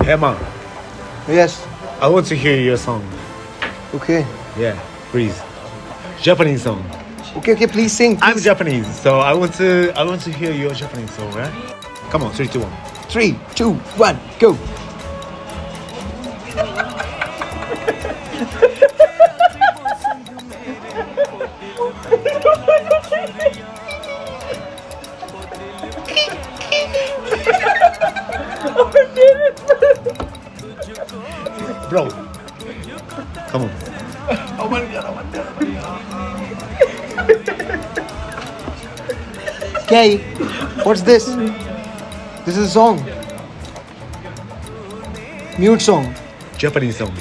Hey man, Yes. I want to hear your song. Okay. Yeah, please. Japanese song. Okay. Please sing. I'm Japanese, so I want to hear your Japanese song, right? Come on, 3, 2, 1. 3, 2, 1, go. Bro, come on. Okay. What's this? This is a song. Mute song. Japanese song.